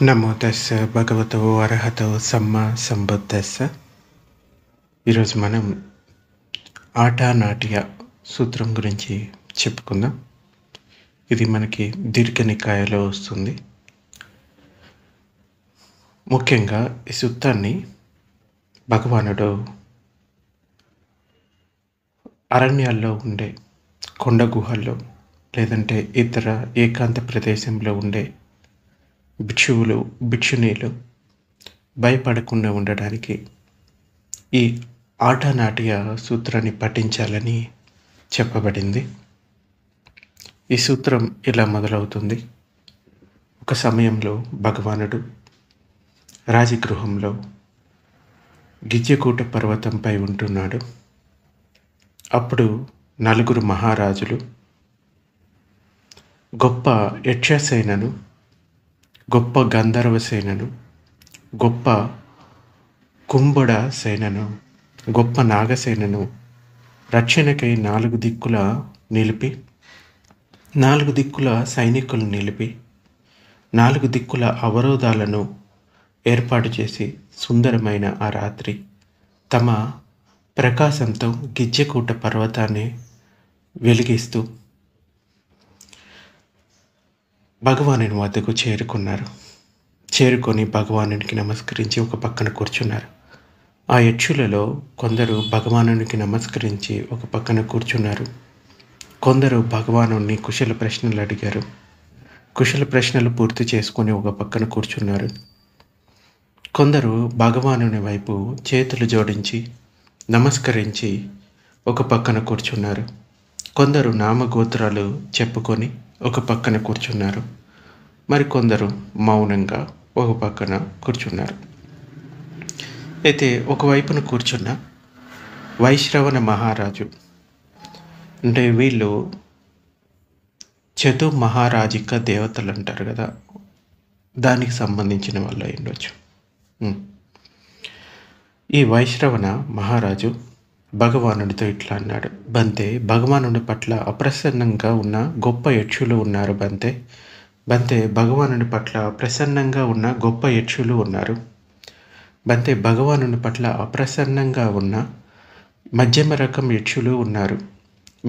నమో తస్స భగవతో అర్హతో సమ్మా సంబుద్దస్స. ఈరోజు మనం ఆట నాట్య సూత్రం గురించి చెప్పుకుందాం. ఇది మనకి దీర్ఘనికాయలో వస్తుంది. ముఖ్యంగా ఈ సూత్రాన్ని భగవానుడు అరణ్యాల్లో ఉండే కొండ గుహల్లో లేదంటే ఇతర ఏకాంత ప్రదేశంలో ఉండే భిక్షునీలు భయపడకుండా ఉండడానికి ఈ ఆట నాట్య సూత్రాన్ని పఠించాలని చెప్పబడింది. ఈ సూత్రం ఇలా మొదలవుతుంది. ఒక సమయంలో భగవానుడు రాజగృహంలో గిజ్జకూట పర్వతంపై ఉంటున్నాడు. అప్పుడు 4 మహారాజులు గొప్ప యక్షసేనను, గొప్ప గంధర్వ సేనను, గొప్ప కుంభుడ సేనను, గొప్ప నాగసేనను రక్షణకై 4 దిక్కుల నిలిపి 4 దిక్కుల సైనికులు నిలిపి 4 దిక్కుల అవరోధాలను ఏర్పాటు చేసి సుందరమైన ఆ రాత్రి తమ ప్రకాశంతో గిజ్జకూట పర్వతాన్ని వెలిగిస్తూ భగవానుని వద్దకు చేరుకొని భగవానునికి నమస్కరించి ఒక పక్కన కూర్చున్నారు. ఆ యక్షులలో కొందరు భగవానునికి నమస్కరించి ఒక పక్కన కూర్చున్నారు. కొందరు భగవానుని కుశల ప్రశ్నలు అడిగారు. కుశల ప్రశ్నలు పూర్తి చేసుకొని ఒక పక్కన కూర్చున్నారు. కొందరు భగవానుని వైపు చేతులు జోడించి నమస్కరించి ఒక పక్కన కూర్చున్నారు. కొందరు నామగోత్రాలు చెప్పుకొని ఒక పక్కన కూర్చున్నారు. మరికొందరు మౌనంగా ఒక పక్కన కూర్చున్నారు. అయితే ఒకవైపున కూర్చున్న వైశ్రవణ మహారాజు, అంటే వీళ్ళు మహారాజిక దేవతలు అంటారు కదా, దానికి సంబంధించిన వాళ్ళు అయి ఉండొచ్చు. ఈ వైశ్రవణ మహారాజు భగవానుడితో ఇట్లా అన్నాడు: బంతే, భగవానుడి పట్ల అప్రసన్నంగా ఉన్న గొప్ప యక్షులు ఉన్నారు. బంతే, భగవానుడి పట్ల ప్రసన్నంగా ఉన్న గొప్ప యక్షులు ఉన్నారు. బంతే, భగవానుడి పట్ల అప్రసన్నంగా ఉన్న మధ్యమ రకం యక్షులు ఉన్నారు.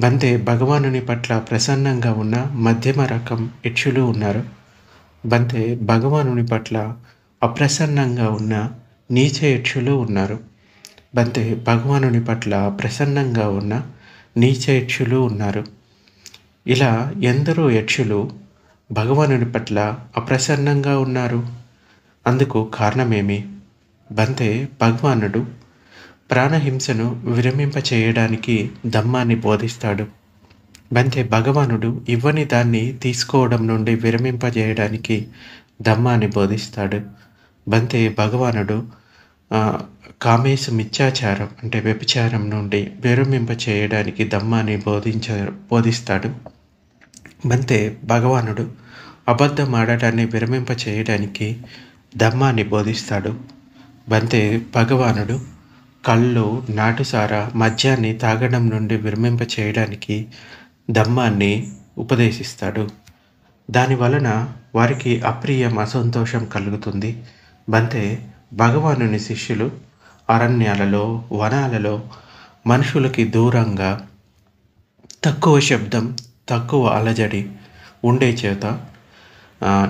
బంతే, భగవానుని పట్ల ప్రసన్నంగా ఉన్న మధ్యమ రకం యక్షులు ఉన్నారు. బంతే, భగవానుని పట్ల అప్రసన్నంగా ఉన్న నీచ యక్షులు ఉన్నారు. బంతే, భగవానుని పట్ల ప్రసన్నంగా ఉన్న నీచ యక్షులు ఉన్నారు. ఇలా ఎందరో యక్షులు భగవానుని పట్ల అప్రసన్నంగా ఉన్నారు. అందుకు కారణమేమి? బంతే, భగవానుడు ప్రాణహింసను విరమింప చేయడానికి ధమ్మాన్ని బోధిస్తాడు. బంతే, భగవానుడు ఇవ్వని దాన్ని తీసుకోవడం నుండి విరమింపజేయడానికి ధమ్మాన్ని బోధిస్తాడు. బంతే, భగవానుడు కామేశ మిథ్యాచారం అంటే వ్యభిచారం నుండి విరమింప చేయడానికి ధమ్మాన్ని బోధిస్తాడు. బంతే, భగవానుడు అబద్ధం ఆడటాన్ని విరమింప చేయడానికి ధమ్మాన్ని బోధిస్తాడు. బంతే, భగవానుడు కళ్ళు, నాటుసార, మద్యాన్ని తాగడం నుండి విరమింప చేయడానికి ధమ్మాన్ని ఉపదేశిస్తాడు. దానివలన వారికి అప్రియం, అసంతోషం కలుగుతుంది. బంతే, భగవానుని శిష్యులు అరణ్యాలలో, వనాలలో మనుషులకి దూరంగా, తక్కువ శబ్దం, తక్కువ అలజడి ఉండే చేత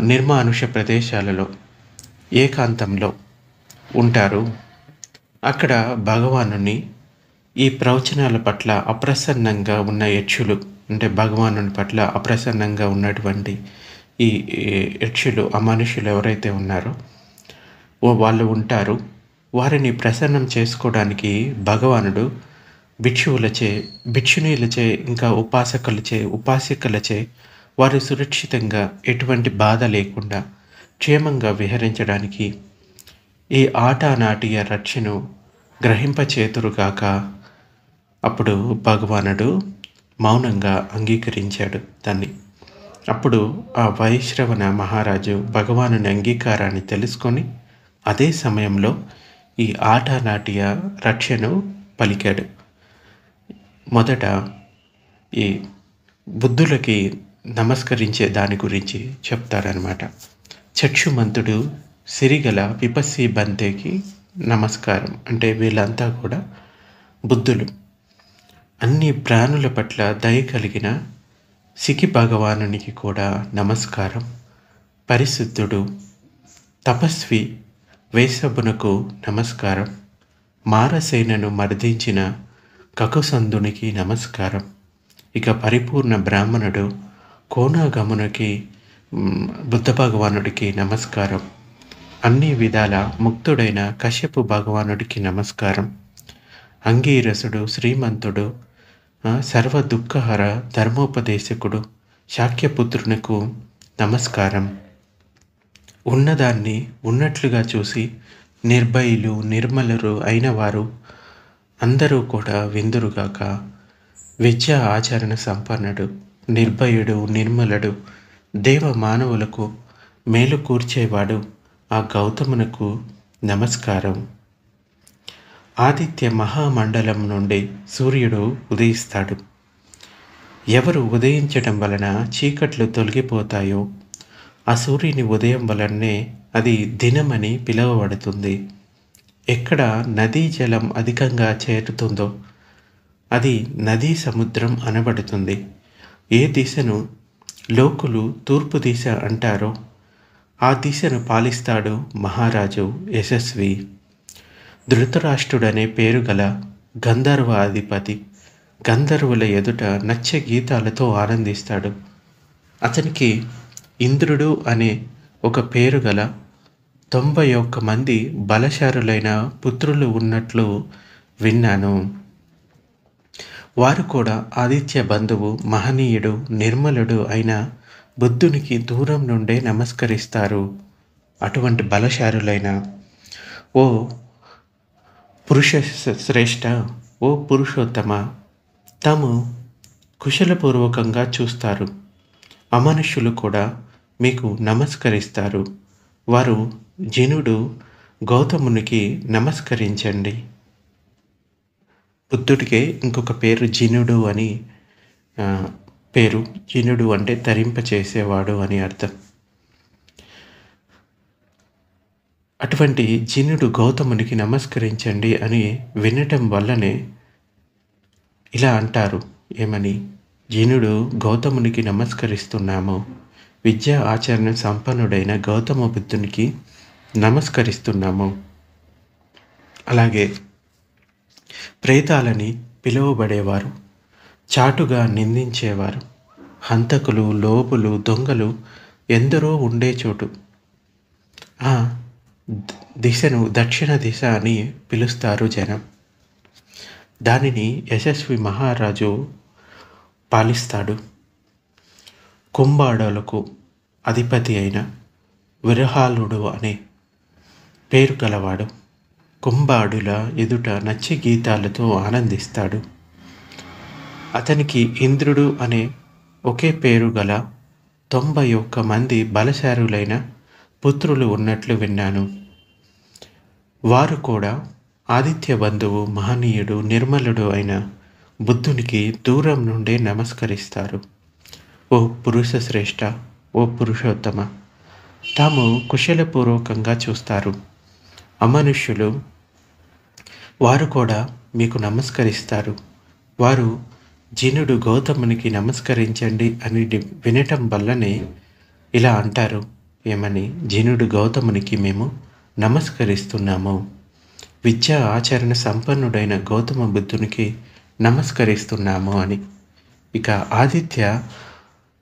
నిర్మానుష ప్రదేశాలలో, ఏకాంతంలో ఉంటారు. అక్కడ భగవానుని ఈ ప్రవచనాల పట్ల అప్రసన్నంగా ఉన్న యక్షులు, అంటే భగవానుని పట్ల అప్రసన్నంగా ఉన్నటువంటి ఈ యక్షులు, ఆ మనుషులు ఎవరైతే ఉన్నారో వాళ్ళు ఉంటారు. వారిని ప్రసన్నం చేసుకోవడానికి భగవానుడు భిక్షునీలచే ఇంకా ఉపాసకులచే వారు సురక్షితంగా, ఎటువంటి బాధ లేకుండా క్షేమంగా విహరించడానికి ఈ ఆట నాట్య రక్షను గ్రహింపచేతురుగాక. అప్పుడు భగవానుడు మౌనంగా అంగీకరించాడు దాన్ని. అప్పుడు ఆ వైశ్రవణ మహారాజు భగవానుని అంగీకారాన్ని తెలుసుకొని అదే సమయంలో ఈ ఆట నాట్య రక్షను పలికాడు. మొదట ఈ బుద్ధులకి నమస్కరించే దాని గురించి చెప్తారనమాట. చక్షుమంతుడు, సిరిగల విపస్సి బంతేకి నమస్కారం. అంటే వీళ్ళంతా కూడా బుద్ధులు. అన్ని ప్రాణుల పట్ల దయ కలిగిన సికి భగవానునికి కూడా నమస్కారం. పరిశుద్ధుడు, తపస్వి వేసభునకు నమస్కారం. మారసేనను మర్దించిన కకుసందునికి నమస్కారం. ఇక పరిపూర్ణ బ్రాహ్మణుడు కోనాగమునికి బుద్ధ భగవానుడికి నమస్కారం. అన్ని విధాల ముక్తుడైన కశ్యపు భగవానుడికి నమస్కారం. అంగీరసుడు, శ్రీమంతుడు, సర్వ దుఃఖహర ధర్మోపదేశకుడు శాక్యపుత్రునికు నమస్కారం. ఉన్నదాన్ని ఉన్నట్లుగా చూసి నిర్భయులు, నిర్మలురు అయిన వారు అందరూ కూడా విందురుగాక. విద్యా ఆచరణ సంపన్నుడు, నిర్భయుడు, నిర్మలుడు, దేవ మానవులకు మేలు కూర్చేవాడు ఆ గౌతమునకు నమస్కారం. ఆదిత్య మహామండలం నుండి సూర్యుడు ఉదయిస్తాడు. ఎవరు ఉదయించటం వలన చీకట్లు తొలగిపోతాయో ఆ సూర్యుని ఉదయం వలనే అది దినమని పిలువబడుతుంది. ఎక్కడ నదీ జలం అధికంగా చేరుతుందో అది నదీ సముద్రం అనబడుతుంది. ఏ దిశను లోకులు తూర్పు దిశ అంటారో ఆ దిశను పాలిస్తాడు మహారాజు యశస్వి. ధృతరాష్ట్రుడనే పేరు గల గంధర్వ అధిపతి గంధర్వుల ఎదుట నచ్చ గీతాలతో ఆనందిస్తాడు. అతనికి ఇంద్రుడు అనే ఒక పేరు గల 91 మంది బలశారులైన పుత్రులు ఉన్నట్లు విన్నాను. వారు కూడా ఆదిత్య బంధువు, మహనీయుడు, నిర్మలుడు అయిన బుద్ధునికి దూరం నుండే నమస్కరిస్తారు. అటువంటి బలశారులైన ఓ పురుష శ్రేష్ఠ, ఓ పురుషోత్తమ, తాము కుశలపూర్వకంగా చూస్తారు. అమనుష్యులు కూడా మీకు నమస్కరిస్తారు. వారు జినుడు గౌతమునికి నమస్కరించండి. బుద్ధుడికే ఇంకొక పేరు జినుడు అని పేరు. జినుడు అంటే తరింపచేసేవాడు అని అర్థం. అటువంటి జినుడు గౌతమునికి నమస్కరించండి అని వినటం వల్లనే ఇలా అంటారు. ఏమని? జినుడు గౌతమునికి నమస్కరిస్తున్నాము, విద్యా ఆచరణ సంపన్నుడైన గౌతమ బుద్ధునికి నమస్కరిస్తున్నాము. అలాగే ప్రేతాలని పిలువబడేవారు, చాటుగా నిందించేవారు, హంతకులు, లోపులు, దొంగలు ఎందరో ఉండే చోటు ఆ దిశను దక్షిణ దిశ అని పిలుస్తారు జనం. దానిని యశస్వి మహారాజు పాలిస్తాడు. కుంభాడలకు అధిపతి అయిన విరహాలుడు అనే పేరు గలవాడు కుంభాడుల ఎదుట నచ్చి గీతాలతో ఆనందిస్తాడు. అతనికి ఇంద్రుడు అనే ఒకే పేరు గల 91 మంది బలశారులైన పుత్రులు ఉన్నట్లు విన్నాను. వారు కూడా ఆదిత్య బంధువు, మహనీయుడు, నిర్మలుడు అయిన బుద్ధునికి దూరం నుండే నమస్కరిస్తారు. ఓ పురుష శ్రేష్ఠ, ఓ పురుషోత్తమ, తాము కుశలపూర్వకంగా చూస్తారు. అమనుష్యులు వారు కూడా మీకు నమస్కరిస్తారు. వారు జినుడు గౌతమునికి నమస్కరించండి అని వినటం వల్లనే ఇలా అంటారు. ఏమని? జినుడు గౌతమునికి మేము నమస్కరిస్తున్నాము, విద్యా ఆచరణ సంపన్నుడైన గౌతమ బుద్ధునికి నమస్కరిస్తున్నాము అని. ఇక ఆదిత్య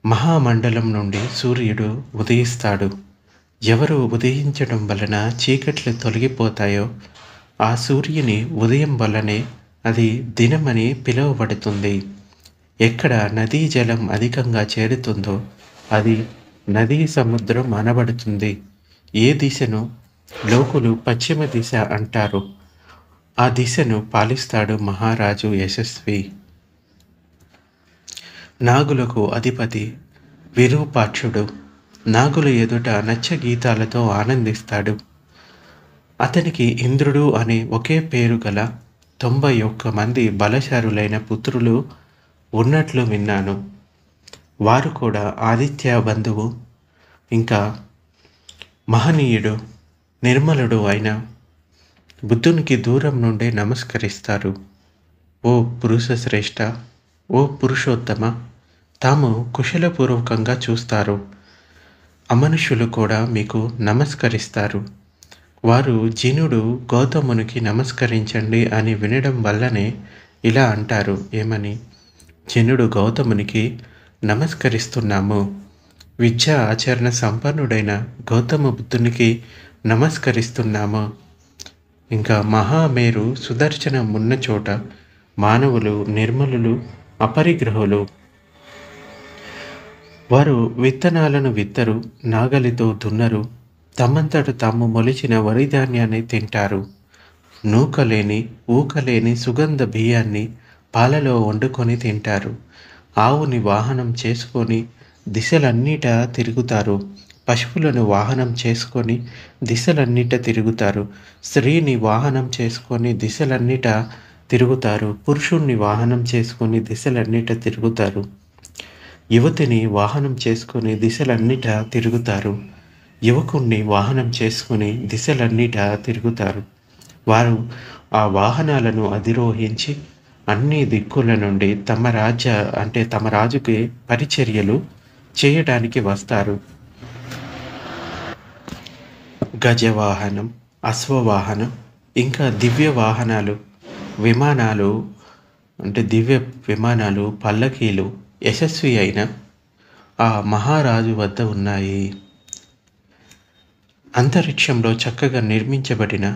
మహామండలం నుండి సూర్యుడు ఉదయిస్తాడు. ఎవరు ఉదయించడం వలన చీకట్లు తొలగిపోతాయో ఆ సూర్యుని ఉదయం వల్లనే అది దినమని పిలువబడుతుంది. ఎక్కడ నదీ జలం అధికంగా చేరుతుందో అది నదీ సముద్రం అనబడుతుంది. ఏ దిశను లోకులు పశ్చిమ దిశ అంటారు ఆ దిశను పాలిస్తాడు మహారాజు యశస్వి. నాగులకు అధిపతి విరూపాక్షుడు నాగుల ఎదుట నచ్చ గీతాలతో ఆనందిస్తాడు. అతనికి ఇంద్రుడు అనే ఒకే పేరు గల 91 మంది బలశారులైన పుత్రులు ఉన్నట్లు విన్నాను. వారు కూడా ఆదిత్య బంధువు, ఇంకా మహనీయుడు, నిర్మలుడు అయిన బుద్ధునికి దూరం నుండే నమస్కరిస్తారు. ఓ పురుష శ్రేష్ఠ, ఓ పురుషోత్తమ, తాము కుశలపూర్వకంగా చూస్తారు. అమనుషులు కూడా మీకు నమస్కరిస్తారు. వారు జినుడు గౌతమునికి నమస్కరించండి అని వినడం వల్లనే ఇలా అంటారు. ఏమని? జినుడు గౌతమునికి నమస్కరిస్తున్నాము. విద్యా ఆచరణ సంపన్నుడైన గౌతమ బుద్ధునికి నమస్కరిస్తున్నాము. ఇంకా మహామేరు సుదర్శనం ఉన్న చోట మానవులు నిర్మలులు, అపరిగ్రహులు. వారు విత్తనాలను విత్తరు, నాగలితో దున్నరు, తమంతట తాము మొలిచిన వరి ధాన్యాన్ని తింటారు. నూకలేని ఊకలేని సుగంధ బియ్యాన్ని పాలలో వండుకొని తింటారు. ఆవుని వాహనం చేసుకొని దిశలన్నిటా తిరుగుతారు. పశువులను వాహనం చేసుకొని దిశలన్నిట తిరుగుతారు. స్త్రీని వాహనం చేసుకొని దిశలన్నిటా తిరుగుతారు. పురుషుణ్ణి వాహనం చేసుకొని దిశలన్నిట తిరుగుతారు. యువతిని వాహనం చేసుకొని దిశలన్నిటా తిరుగుతారు. యువకుణ్ణి వాహనం చేసుకుని దిశలన్నిటా తిరుగుతారు. వారు ఆ వాహనాలను అధిరోహించి అన్ని దిక్కుల నుండి తమ రాజుకి పరిచర్యలు చేయడానికి వస్తారు. గజవాహనం, అశ్వవాహనం, ఇంకా దివ్య వాహనాలు, విమానాలు దివ్య విమానాలు, పల్లకీలు యశస్వి అయిన ఆ మహారాజు వద్ద ఉన్నాయి. అంతరిక్షంలో చక్కగా నిర్మించబడిన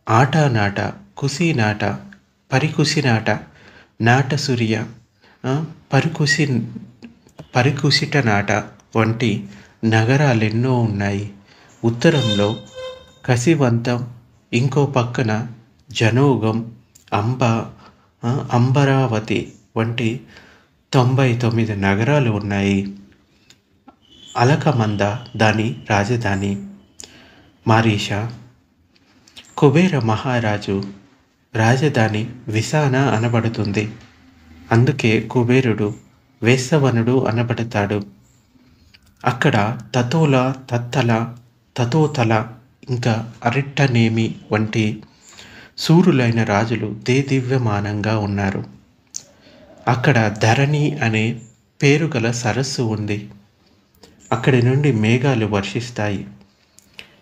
ఆటానాట, కుసినాట, పరికుసినాట, నాట సూర్య, పరికుసిట నాట వంటి నగరాలెన్నో ఉన్నాయి. ఉత్తరంలో కసివంతం, ఇంకో పక్కన జనోగం, అంబరావతి వంటి 99 నగరాలు ఉన్నాయి. అలకమంద దాని రాజధాని. మారీష, కుబేర మహారాజు రాజధాని విసాన అనబడుతుంది. అందుకే కుబేరుడు వేసవనుడు అనబడతాడు. అక్కడ తతోల, తత్తల, తతోతల, ఇంకా అరిట్టనేమి వంటి సూరులైన రాజులు దేదివ్యమానంగా ఉన్నారు. అక్కడ ధరణి అనే పేరుగల సరస్సు ఉంది. అక్కడి నుండి మేఘాలు వర్షిస్తాయి.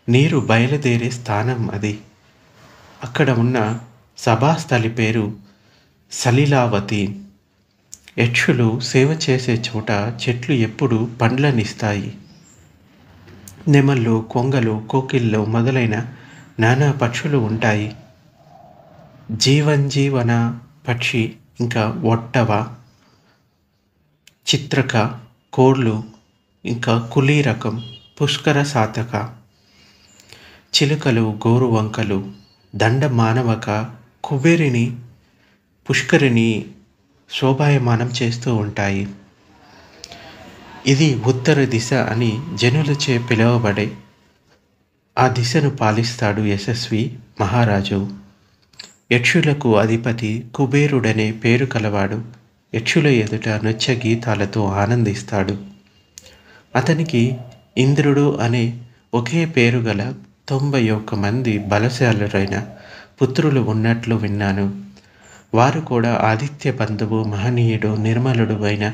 నీరు బయలుదేరే స్థానం అది. అక్కడ ఉన్న సభాస్థలి పేరు సలిలావతి. యక్షులు సేవ చేసే చోట చెట్లు ఎప్పుడు పండ్లనిస్తాయి. నెమళ్ళు, కొంగలు, కోకిళ్ళు మొదలైన నానా పక్షులు ఉంటాయి. జీవంజీవన పక్షి, ఇంకా ఒట్టవ, చిత్రక, కోళ్ళు, ఇంకా కులీ రకం, పుష్కర సాతక, చిలుకలు, గోరువంకలు, దండ మానవక, కుబేరిని, పుష్కరిని శోభాయమానం చేస్తూ ఉంటాయి. ఇది ఉత్తర దిశ అని జనులచే పిలువబడే ఆ దిశను పాలిస్తాడు యశస్వి మహారాజు. యక్షులకు అధిపతి కుబేరుడనే పేరు కలవాడు. యక్షుల ఎదుట నృత్య గీతాలతో ఆనందిస్తాడు. అతనికి ఇంద్రుడు అనే ఒకే పేరు గల 91 మంది బలశాలురైన పుత్రులు ఉన్నట్లు విన్నాను. వారు కూడా ఆదిత్య బంధువు, మహనీయుడు, నిర్మలుడు అయిన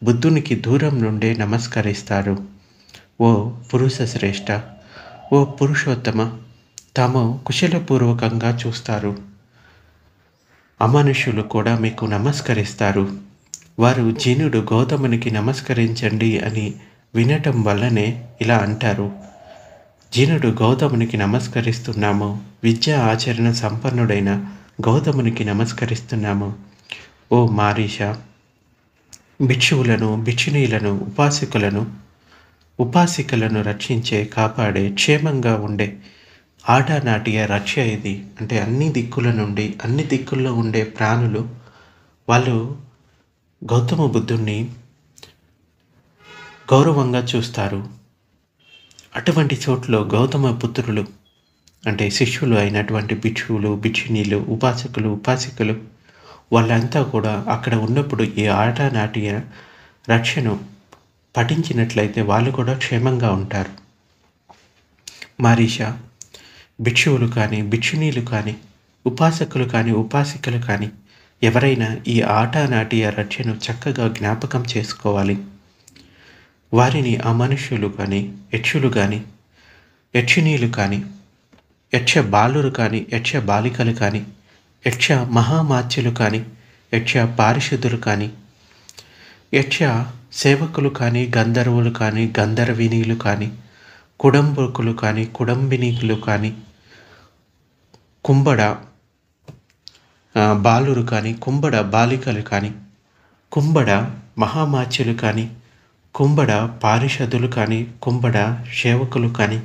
బుద్ధునికి దూరం నుండే నమస్కరిస్తారు. ఓ పురుష శ్రేష్ఠ, ఓ పురుషోత్తమ, తాము కుశలపూర్వకంగా చూస్తారు. అమనుషులు కూడా మీకు నమస్కరిస్తారు. వారు జినుడు గౌతమునికి నమస్కరించండి అని వినటం వల్లనే ఇలా అంటారు. జినుడు గౌతమునికి నమస్కరిస్తున్నాము. విద్యా ఆచరణ సంపన్నుడైన గౌతమునికి నమస్కరిస్తున్నాము. ఓ మారీష, భిక్షువులను, భిక్షునీలను, ఉపాసికలను రక్షించే, కాపాడే, క్షేమంగా ఉండే ఆటనాటియ రక్ష ఇది. అంటే అన్ని దిక్కుల నుండి, అన్ని దిక్కుల్లో ఉండే ప్రాణులు వాళ్ళు గౌతమ బుద్ధుణ్ణి గౌరవంగా చూస్తారు. అటువంటి చోట్ల గౌతమ పుత్రులు అంటే శిష్యులు అయినటువంటి భిక్షువులు, భిక్షునీలు, ఉపాసికలు వాళ్ళంతా కూడా అక్కడ ఉన్నప్పుడు ఈ ఆటనాటియ రక్షను పఠించినట్లయితే వాళ్ళు కూడా క్షేమంగా ఉంటారు. మారీష భిక్షువులు కానీ, భిక్షునీలు కానీ, ఉపాసకులు కానీ, ఉపాసికలు కానీ ఎవరైనా ఈ ఆట నాట్య రచనను చక్కగా జ్ఞాపకం చేసుకోవాలి. వారిని అమనుష్యులు కానీ, యక్షులు కానీ, యక్షిణీలు కానీ, యక్ష బాలురు కానీ, యక్ష బాలికలు కానీ, యక్ష మహామాత్యులు కానీ, యక్ష పారిషదులు కానీ, యక్ష సేవకులు కానీ, గంధర్వులు కానీ, గంధర్వినీలు కానీ, కుడంబకులు కానీ, కుడంబినీలు కానీ, కుంబడ బాలురు కానీ, కుంబడ బాలికలు కానీ, కుంబడ మహామాత్యులు కానీ, కుంబడ పారిషదులు కానీ, కుంబడ సేవకులు కానీ,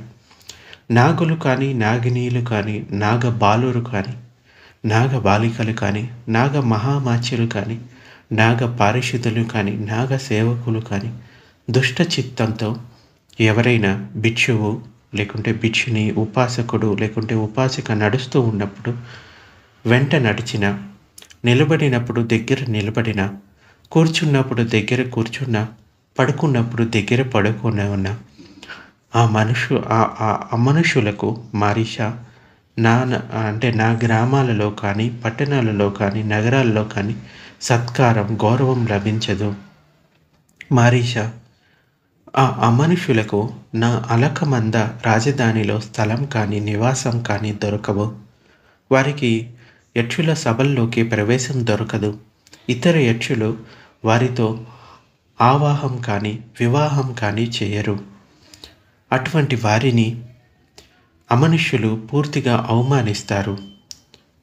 నాగులు కానీ, నాగినీలు కానీ, నాగ బాలురు కానీ, నాగ బాలికలు కానీ, నాగ మహామాత్యులు కానీ, నాగ పారిషదులు కానీ, నాగ సేవకులు కానీ, దుష్ట చిత్తంతో ఎవరైనా భిక్షువు లేకుంటే భిక్షుని, ఉపాసకుడు లేకుంటే ఉపాసిక నడుస్తూ ఉన్నప్పుడు వెంట నడిచిన, నిలబడినప్పుడు దగ్గర నిలబడిన, కూర్చున్నప్పుడు దగ్గర కూర్చున్న, పడుకున్నప్పుడు దగ్గర పడుకునే ఉన్న ఆ అమనుషులకు మారీష నా గ్రామాలలో కానీ, పట్టణాలలో కానీ, నగరాల్లో కానీ సత్కారం, గౌరవం లభించదు. మారీష ఆ అమనుషులకు నా అలకమంద రాజధానిలో స్థలం కానీ, నివాసం కానీ దొరకవు. వారికి యక్షుల సభల్లోకి ప్రవేశం దొరకదు. ఇతర యక్షులు వారితో ఆవాహం కానీ, వివాహం కానీ చేయరు. అటువంటి వారిని అమనుష్యులు పూర్తిగా అవమానిస్తారు.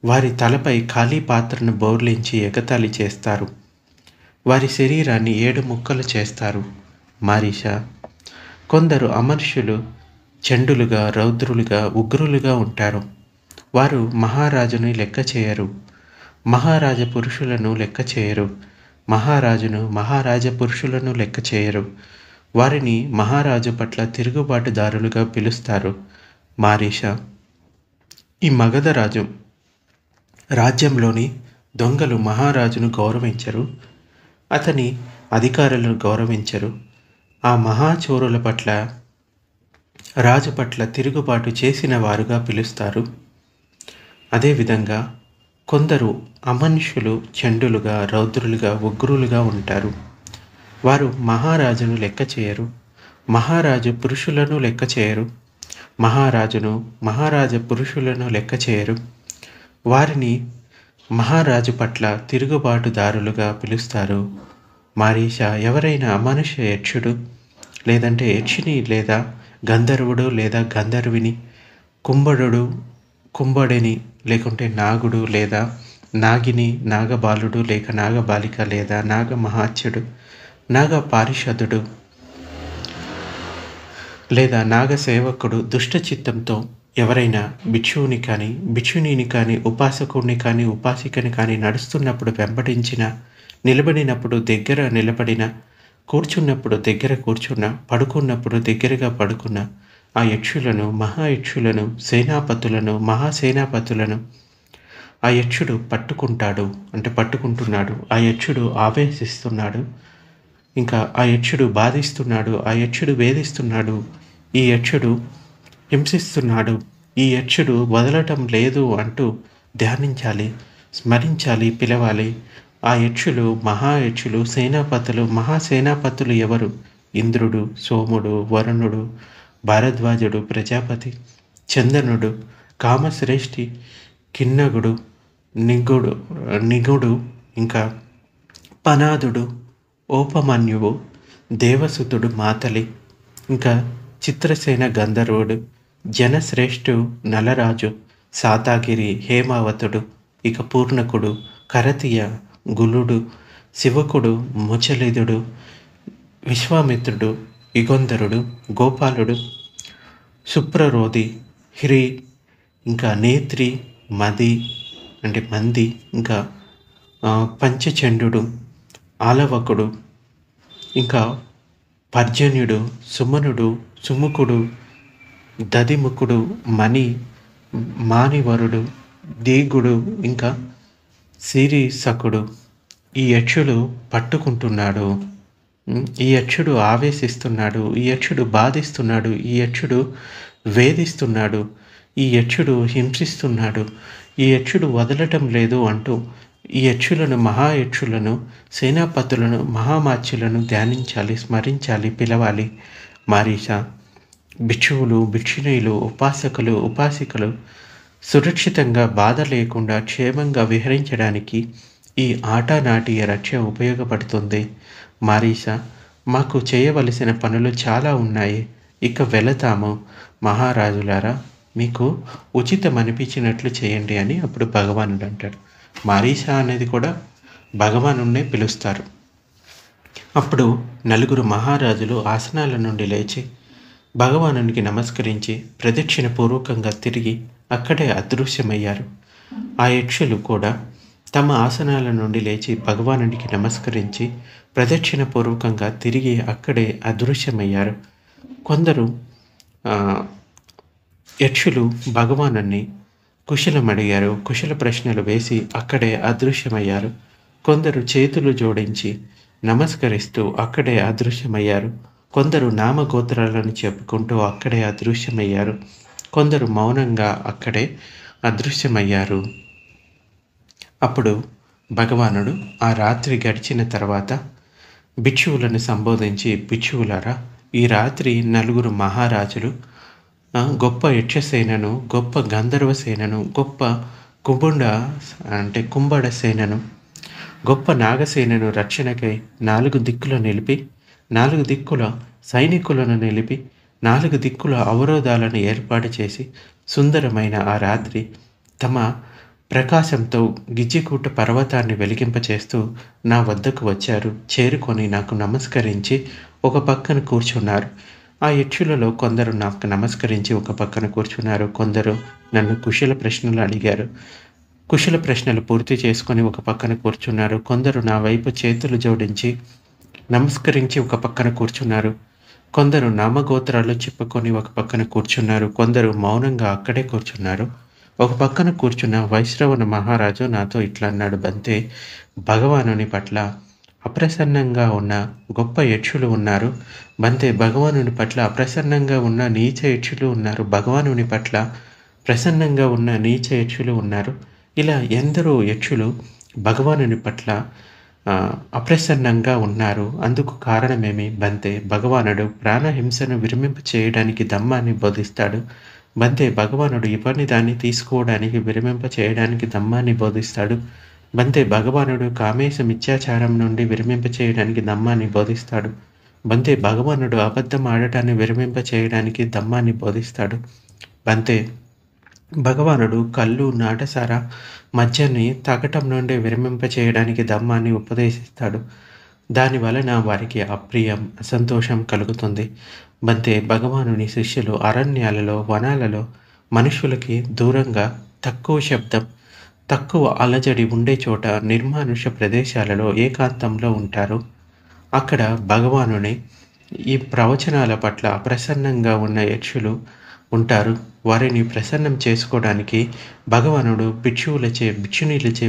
వారి తలపై ఖాళీ పాత్రను బోర్లించి ఎగతాళి చేస్తారు. వారి శరీరాన్ని 7 ముక్కలు చేస్తారు. మారీష కొందరు అమనుష్యులు చండులుగా, రౌద్రులుగా, ఉగ్రులుగా ఉంటారు. వారు మహారాజుని లెక్క చేయరు. మహారాజ పురుషులను లెక్క చేయరు. మహారాజ పురుషులను లెక్క చేయరు. వారిని మహారాజు పట్ల తిరుగుబాటుదారులుగా పిలుస్తారు. మారీష ఈ మగధ రాజ్యంలోని దొంగలు మహారాజును గౌరవించరు. అతని అధికారులను గౌరవించరు. ఆ మహాచోరుల పట్ల, రాజు పట్ల తిరుగుబాటు చేసిన వారుగా పిలుస్తారు. అదేవిధంగా కొందరు అమనుష్యులు చండులుగా, రౌద్రులుగా, ఉగ్రులుగా ఉంటారు. వారు మహారాజును లెక్క చేయరు. మహారాజు పురుషులను లెక్క చేయరు. మహారాజ పురుషులను లెక్క చేయరు. వారిని మహారాజు పట్ల తిరుగుబాటుదారులుగా పిలుస్తారు. మారీష ఎవరైనా అమనుష్య యక్షుడు లేదంటే యక్షిని లేదా గంధర్వుడు లేదా గంధర్విని, కుంభడిని లేకుంటే నాగుడు లేదా నాగిని, నాగబాలుడు లేక నాగబాలిక లేదా నాగమహాత్యుడు, నాగ పారిషదుడు లేదా నాగసేవకుడు దుష్ట చిత్తంతో ఎవరైనా భిక్షువుని కానీ, భిక్షునీని కానీ, ఉపాసకుడిని కానీ, ఉపాసికని కానీ నడుస్తున్నప్పుడు వెంబడించిన, నిలబడినప్పుడు దగ్గర నిలబడిన, కూర్చున్నప్పుడు దగ్గర కూర్చున్న, పడుకున్నప్పుడు దగ్గరగా పడుకున్న ఆ యక్షులను, మహాయక్షులను, సేనాపతులను, మహాసేనాపతులను ఆ యక్షుడు పట్టుకుంటున్నాడు. ఆ యక్షుడు ఆవేశిస్తున్నాడు. ఇంకా ఆ యక్షుడు బాధిస్తున్నాడు. ఆ యక్షుడు వేధిస్తున్నాడు. ఈ యక్షుడు హింసిస్తున్నాడు. ఈ యక్షుడు వదలటం లేదు అంటూ ధ్యానించాలి, స్మరించాలి, పిలవాలి. ఆ యక్షులు మహాయక్షులు, సేనాపతులు. మహాసేనాపతులు ఎవరు? ఇంద్రుడు, సోముడు, వరుణుడు, భారద్వాజుడు, ప్రజాపతి, చందనుడు, కామశ్రేష్ఠి, కిన్నగుడు, నిగుడు, ఇంకా పనాదుడు, ఓపమన్యువు, దేవసుతుడు, మాతలి, ఇంకా చిత్రసేన గంధర్వుడు, జనశ్రేష్ఠు, నలరాజు, సాతాగిరి, హేమావతుడు, ఇక పూర్ణకుడు, కరతియ, గులుడు, శివకుడు, ముచలిదుడు, విశ్వామిత్రుడు, యుగంధరుడు, గోపాలుడు, సుప్రరోధి, హ్రీ, ఇంకా నేత్రి, మంది, ఇంకా పంచచండు, ఆలవకుడు, ఇంకా పర్జన్యుడు, సుమనుడు, సుముఖుడు, దదిముఖుడు, మానివరుడు, దీగుడు, ఇంకా సిరిసకుడు. ఈ యక్షుడు పట్టుకుంటున్నాడు. ఈ యక్షుడు ఆవేశిస్తున్నాడు. ఈ యక్షుడు బాధిస్తున్నాడు. ఈ యక్షుడు వేధిస్తున్నాడు, ఈ యక్షుడు హింసిస్తున్నాడు, ఈ యక్షుడు వదలటం లేదు అంటూ ఈ యక్షులను, మహాయక్షులను, సేనాపతులను, మహామాత్యులను ధ్యానించాలి, స్మరించాలి, పిలవాలి. మారీష, భిక్షువులు, భిక్షునీయులు, ఉపాసకులు, ఉపాసికలు సురక్షితంగా బాధ లేకుండా క్షేమంగా విహరించడానికి ఈ ఆటనాటియ రక్ష ఉపయోగపడుతుంది. మారీష, మాకు చేయవలసిన పనులు చాలా ఉన్నాయి, ఇక వెళతాము. మహారాజులారా, మీకు ఉచితం అనిపించినట్లు చేయండి అని అప్పుడు భగవానుడు అంటాడు. మారీష అనేది కూడా భగవానుడినే పిలుస్తారు. అప్పుడు నలుగురు మహారాజులు ఆసనాల నుండి లేచి భగవానునికి నమస్కరించి ప్రదక్షిణ పూర్వకంగా తిరిగి అక్కడే అదృశ్యమయ్యారు. ఆ యక్షులు కూడా తమ ఆసనాల నుండి లేచి భగవానునికి నమస్కరించి ప్రదక్షిణ పూర్వకంగా తిరిగి అక్కడే అదృశ్యమయ్యారు. కొందరు యక్షులు భగవానుని కుశలం అడిగారు, కుశల ప్రశ్నలు వేసి అక్కడే అదృశ్యమయ్యారు. కొందరు చేతులు జోడించి నమస్కరిస్తూ అక్కడే అదృశ్యమయ్యారు. కొందరు నామగోత్రాలను చెప్పుకుంటూ అక్కడే అదృశ్యమయ్యారు. కొందరు మౌనంగా అక్కడే అదృశ్యమయ్యారు. అప్పుడు భగవానుడు ఆ రాత్రి గడిచిన తర్వాత భిక్షువులను సంబోధించి, భిక్షువులారా, ఈ రాత్రి నలుగురు మహారాజులు గొప్ప యక్షసేనను, గొప్ప గంధర్వ సేనను, గొప్ప కుంభడ సేనను, గొప్ప నాగసేనను రక్షణకై 4 దిక్కుల నిలిపి, 4 దిక్కుల సైనికులను నిలిపి, 4 దిక్కుల అవరోధాలను ఏర్పాటు చేసి సుందరమైన ఆ రాత్రి తమ ప్రకాశంతో గిజ్జికూట పర్వతాన్ని వెలిగింపచేస్తూ నా వద్దకు వచ్చారు. చేరుకొని నాకు నమస్కరించి ఒక పక్కన కూర్చున్నారు. ఆ యక్షులలో కొందరు నాకు నమస్కరించి ఒక పక్కన కూర్చున్నారు. కొందరు నన్ను కుశల ప్రశ్నలు అడిగారు. కుశల ప్రశ్నలు పూర్తి చేసుకొని ఒక పక్కన కూర్చున్నారు. కొందరు నా వైపు చేతులు జోడించి నమస్కరించి ఒక పక్కన కూర్చున్నారు. కొందరు నామగోత్రాలు చెప్పుకొని ఒక పక్కన కూర్చున్నారు. కొందరు మౌనంగా అక్కడే కూర్చున్నారు. ఒక పక్కన కూర్చున్న వైశ్రవణ మహారాజు నాతో ఇట్లా అన్నాడు, బంతే, భగవానుని పట్ల అప్రసన్నంగా ఉన్న గొప్ప యక్షులు ఉన్నారు. బంతే, భగవానుని పట్ల అప్రసన్నంగా ఉన్న నీచ యక్షులు ఉన్నారు. భగవానుని పట్ల ప్రసన్నంగా ఉన్న నీచ యక్షులు ఉన్నారు. ఇలా ఎందరో యక్షులు భగవానుని పట్ల అప్రసన్నంగా ఉన్నారు. అందుకు కారణమేమి బంతే? భగవానుడు ప్రాణహింసను విరమింప చేయడానికి ధమ్మాన్ని బోధిస్తాడు. బంతే, భగవానుడు ఇవన్నీ దాన్ని తీసుకోవడానికి విరమింప చేయడానికి ధమ్మాన్ని బోధిస్తాడు. బంతే, భగవానుడు కామేశ మిథ్యాచారం నుండి విరమింప చేయడానికి ధమ్మాన్ని బోధిస్తాడు. బంతే, భగవానుడు అబద్ధం ఆడటాన్ని విరమింప చేయడానికి ధమ్మాన్ని బోధిస్తాడు. బంతే, భగవానుడు కళ్ళు, నాటసార, మద్యాన్ని తాగటం నుండి విరమింప చేయడానికి ధమ్మాన్ని ఉపదేశిస్తాడు. దాని వలన వారికి అప్రియం, అసంతోషం కలుగుతుంది. బంతే, భగవానుని శిష్యులు అరణ్యాలలో, వనాలలో మనుషులకి దూరంగా, తక్కువ శబ్దం, తక్కువ అలజడి ఉండే చోట, నిర్మానుష ప్రదేశాలలో ఏకాంతంలో ఉంటారు. అక్కడ భగవానుని ఈ ప్రవచనాల పట్ల అప్రసన్నంగా ఉన్న యక్షులు ఉంటారు. వారిని ప్రసన్నం చేసుకోవడానికి భగవానుడు భిక్షువులచే, భిక్షునీలచే,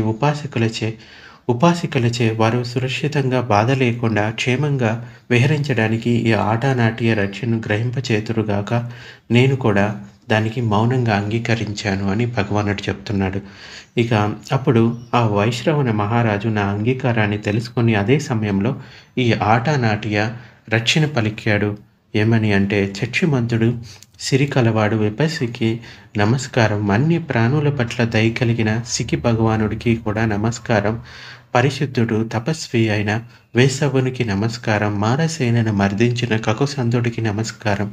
ఉపాసికలచే వారు సురక్షితంగా బాధ లేకుండా క్షేమంగా విహరించడానికి ఈ ఆటనాట్య రక్షను గ్రహింపచేతురుగాక నేను కూడా దానికి మౌనంగా అంగీకరించాను అని భగవానుడు చెప్తున్నాడు. ఇక అప్పుడు ఆ వైశ్రవణ మహారాజు నా అంగీకారాన్ని తెలుసుకొని అదే సమయంలో ఈ ఆటనాట్య రక్షణ పలికాడు. ఏమని అంటే, చక్షుమంతుడు, సిరి కలవాడు, విపస్సికి నమస్కారం, అన్ని ప్రాణుల పట్ల దయ కలిగిన సికి భగవానుడికి కూడా నమస్కారం, పరిశుద్ధుడు తపస్వి అయిన వేసవునికి నమస్కారం, మారసేనను మర్దించిన కకుసంధుడికి నమస్కారం,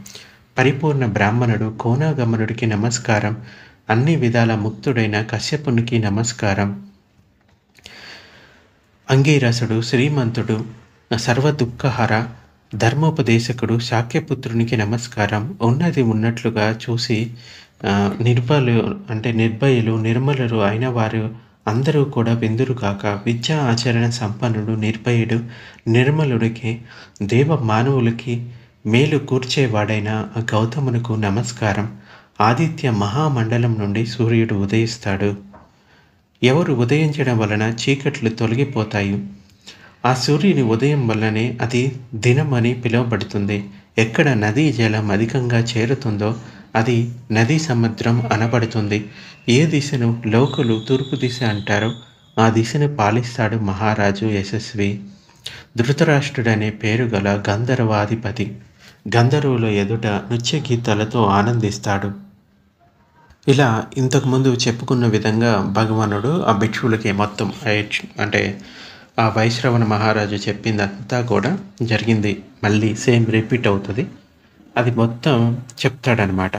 పరిపూర్ణ బ్రాహ్మణుడు కోనాగమనుడికి నమస్కారం, అన్ని విధాల ముక్తుడైన కశ్యపునికి నమస్కారం, అంగీరసుడు, శ్రీమంతుడు, సర్వదుఃఖహర, ధర్మోపదేశకుడు శాక్యపుత్రునికి నమస్కారం, ఉన్నది ఉన్నట్లుగా చూసి నిర్భయులు, నిర్మలురు అయిన వారు అందరూ కూడా విందురు కాక, విద్యా ఆచరణ సంపన్నుడు, నిర్భయుడు, నిర్మలుడికి, దేవ మానవులకి మేలు కూర్చేవాడైన గౌతమునకు నమస్కారం. ఆదిత్య మహామండలం నుండి సూర్యుడు ఉదయిస్తాడు. ఎవరు ఉదయించడం వలన చీకట్లు తొలగిపోతాయి. ఆ సూర్యుని ఉదయం వల్లనే అది దినం అని పిలువబడుతుంది. ఎక్కడ నదీ జలం అధికంగా చేరుతుందో అది నదీ సముద్రం అనబడుతుంది. ఏ దిశను లోకులు తూర్పు దిశ అంటారో ఆ దిశను పాలిస్తాడు మహారాజు యశస్వి. ధృతరాష్ట్రుడనే పేరు గల గంధర్వాధిపతి గంధర్వుల ఎదుట నృత్య గీతాలతో ఆనందిస్తాడు. ఇలా ఇంతకుముందు చెప్పుకున్న విధంగా భగవానుడు ఆ భిక్షువులకి మొత్తం అంటే ఆ వైశ్రవణ మహారాజు చెప్పిందంతా కూడా జరిగింది. మళ్ళీ సేమ్ రిపీట్ అవుతుంది. అది మొత్తం చెప్తాడనమాట.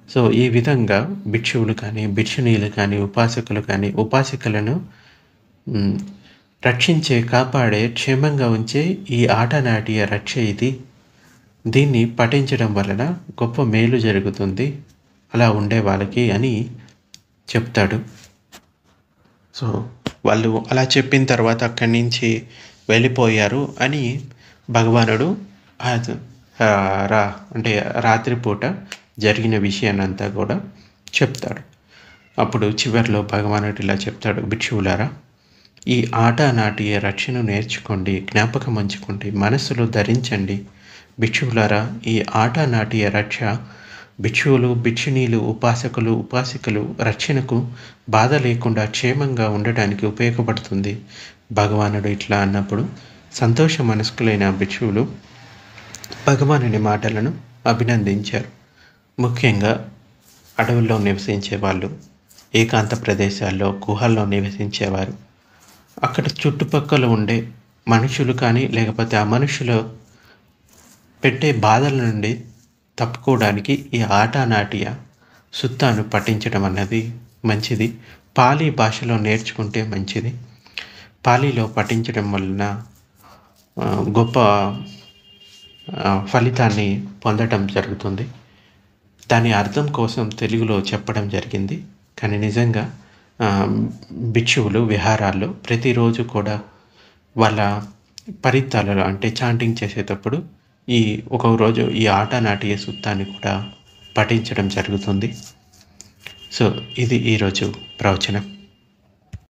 సో ఈ విధంగా భిక్షువులు కానీ భిక్షునీయులు కానీ ఉపాసకులు కానీ ఉపాసికలను రక్షించే కాపాడే క్షేమంగా ఉంచే ఈ ఆటనాటియ రక్ష ఇది. దీన్ని పఠించడం వలన గొప్ప మేలు జరుగుతుంది అలా ఉండే వాళ్ళకి అని చెప్తాడు. సో వాళ్ళు అలా చెప్పిన తర్వాత అక్కడి నుంచి వెళ్ళిపోయారు అని భగవానుడు అంటే రాత్రిపూట జరిగిన విషయాన్నంతా కూడా చెప్తాడు. అప్పుడు చివరిలో భగవానుడు ఇలా చెప్తాడు, భిక్షువులారా, ఈ ఆట నాటియ రక్షను నేర్చుకోండి, జ్ఞాపకం ఉంచుకోండి, మనస్సులో ధరించండి. భిక్షువులారా, ఈ ఆట నాటియ రక్ష భిక్షువులు భిక్షునీలు ఉపాసకులు ఉపాసికలు రక్షణకు బాధ లేకుండా క్షేమంగా ఉండటానికి ఉపయోగపడుతుంది. భగవానుడు ఇట్లా అన్నప్పుడు సంతోష మనస్కులైన భిక్షువులు భగవానుని మాటలను అభినందించారు. ముఖ్యంగా అడవుల్లో నివసించే వాళ్ళు, ఏకాంత ప్రదేశాల్లో గుహల్లో నివసించేవారు, అక్కడ చుట్టుపక్కల ఉండే మనుషులు కానీ లేకపోతే ఆ మనుషులు పెట్టే బాధల నుండి తప్పుకోవడానికి ఈ ఆటనాటియ సుత్తాను పఠించడం అన్నది మంచిది. పాలీ భాషలో నేర్చుకుంటే మంచిది. పాలీలో పఠించడం వలన గొప్ప ఫలితాన్ని పొందడం జరుగుతుంది. దాని అర్థం కోసం తెలుగులో చెప్పడం జరిగింది. కానీ నిజంగా భిక్షువులు విహారాల్లో ప్రతిరోజు కూడా వాళ్ళ పరితాలలో అంటే చాంటింగ్ చేసేటప్పుడు ఒక్కొక్క రోజు ఈ ఆటనాటియ సుత్తాన్ని కూడా పఠించడం జరుగుతుంది. సో ఇది ఈరోజు ప్రవచనం.